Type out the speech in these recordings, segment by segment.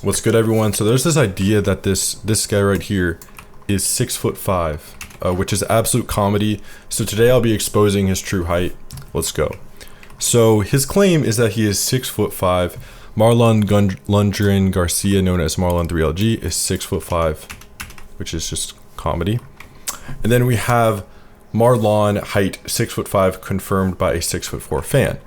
What's good, everyone? So there's this idea that this guy right here is 6'5", which is absolute comedy. So today I'll be exposing his true height. Let's go. So his claim is that he is 6'5". Marlon Garcia, known as Marlon3LG, is 6'5", which is just comedy. And then we have Marlon height 6'5", confirmed by a 6'4" fan.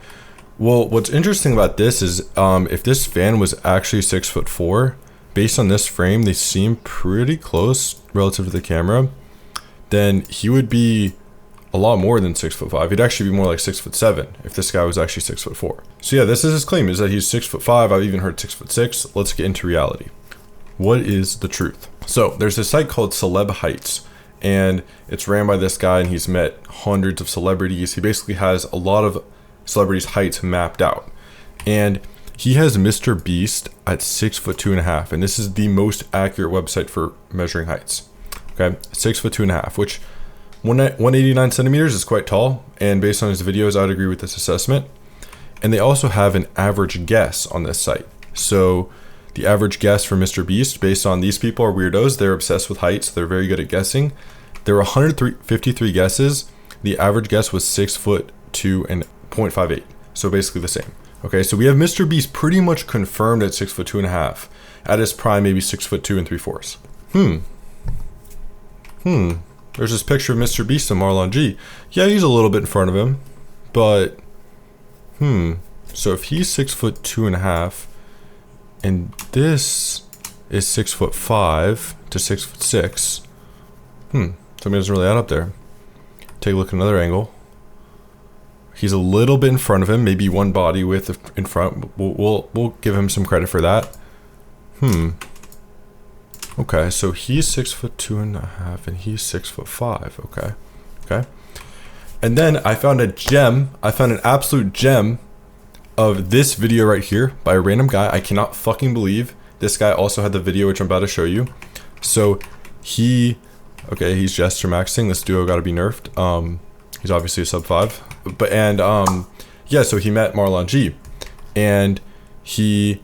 Well, what's interesting about this is if this fan was actually 6'4", based on this frame, they seem pretty close relative to the camera, then he would be a lot more than 6'5". He'd actually be more like 6'7" if this guy was actually 6'4". So yeah, this is his claim, is that he's 6'5". I've even heard 6'6". Let's get into reality. What is the truth? So there's a site called Celeb Heights, and it's ran by this guy, and he's met hundreds of celebrities. He basically has a lot of celebrities' heights mapped out, and he has Mr. Beast at 6'2.5", and this is the most accurate website for measuring heights. Okay, 6'2.5", which 189 centimeters is quite tall, and based on his videos, I'd agree with this assessment. And they also have an average guess on this site. So the average guess for Mr. Beast, based on these people, are weirdos. They're obsessed with heights. They're very good at guessing. There were 153 guesses. The average guess was 6'2" and 0.58. So basically the same. Okay, so we have Mr. Beast pretty much confirmed at 6'2.5". At his prime, maybe 6'2 3/4". There's this picture of Mr. Beast and Marlon G. Yeah, he's a little bit in front of him, but so if he's 6'2.5", and this is 6'5" to 6'6", something doesn't really add up there. Take a look at another angle. He's a little bit in front of him, maybe one body width in front. We'll give him some credit for that. Okay, so he's 6'2.5", and he's 6'5". Okay. And then I found a gem. I found an absolute gem of this video right here by a random guy. I cannot fucking believe this guy also had the video, which I'm about to show you. So he's gesture maxing. This duo got to be nerfed. He's obviously a sub 5. Yeah, so he met Marlon G, and he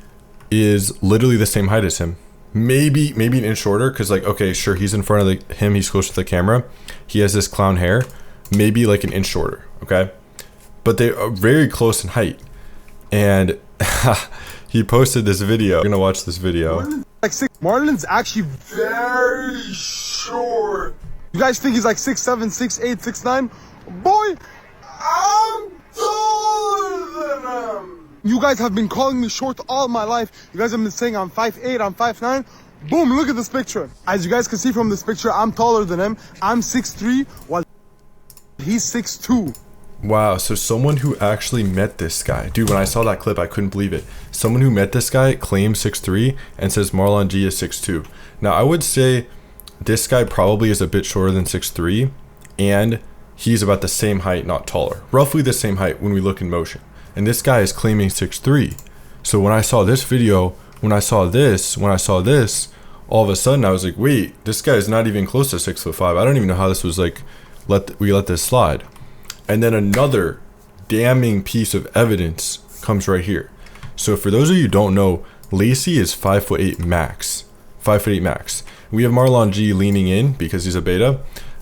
is literally the same height as him. Maybe an inch shorter, because like, okay, sure, he's in front of him, he's close to the camera, he has this clown hair, maybe like an inch shorter, okay, but they are very close in height. And he posted this video. We're gonna watch this video. Marlon's actually very short. You guys think he's like 6'7", 6'8", 6'9"? Boy, I'm taller than him. You guys have been calling me short all my life. You guys have been saying I'm 5'8", I'm 5'9". Boom, look at this picture. As you guys can see from this picture, I'm taller than him. I'm 6'3", while he's 6'2". Wow, so someone who actually met this guy. Dude, when I saw that clip, I couldn't believe it. Someone who met this guy claims 6'3" and says Marlon G is 6'2". Now, I would say this guy probably is a bit shorter than 6'3", and he's about the same height, not taller. Roughly the same height when we look in motion. And this guy is claiming 6'3". So when I saw this video, when I saw this, all of a sudden I was like, wait, this guy is not even close to 6'5". I don't even know how this was like, we let this slide. And then another damning piece of evidence comes right here. So for those of you who don't know, Lacey is 5'8" max. 5'8" max. We have Marlon G leaning in because he's a beta.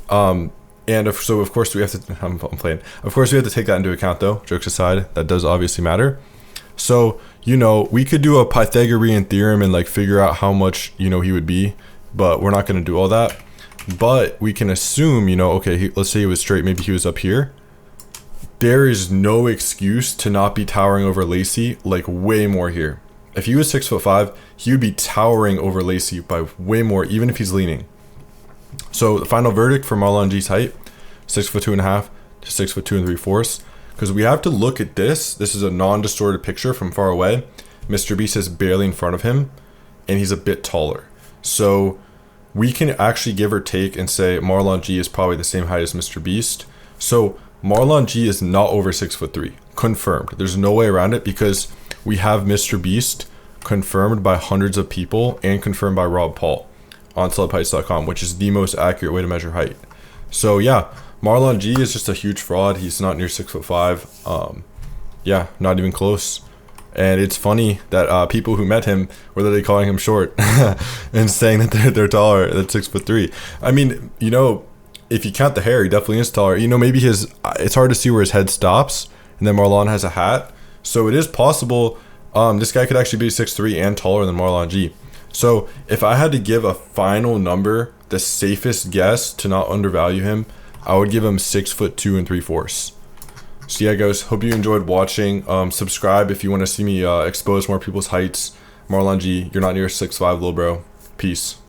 So of course we have to, I'm playing. Of course we have to take that into account though, jokes aside, that does obviously matter. So, we could do a Pythagorean theorem and like figure out how much, he would be, but we're not going to do all that. But we can assume, okay, let's say he was straight, maybe he was up here. There is no excuse to not be towering over Lacey, like way more here. If he was 6'5", he would be towering over Lacey by way more, even if he's leaning. So the final verdict for Marlon G's height, 6'2.5" to 6'2 3/4", because we have to look at this. This is a non-distorted picture from far away. Mr. Beast is barely in front of him, and he's a bit taller. So we can actually give or take and say Marlon G is probably the same height as Mr. Beast. So Marlon G is not over 6'3", confirmed. There's no way around it because we have Mr. Beast confirmed by hundreds of people and confirmed by Rob Paul on celebheights.com, which is the most accurate way to measure height. So yeah, Marlon G is just a huge fraud. He's not near 6'5". Yeah, not even close. And it's funny that people who met him were literally calling him short and saying that they're taller than 6'3". I mean, you know, if you count the hair, he definitely is taller. You know, maybe it's hard to see where his head stops, and then Marlon has a hat, so it is possible this guy could actually be 6'3" and taller than Marlon G. So if I had to give a final number, the safest guess to not undervalue him, I would give him 6'2" and 3/4. So yeah, guys, hope you enjoyed watching. Subscribe if you want to see me expose more people's heights. Marlon G, you're not near 6'5", little bro. Peace.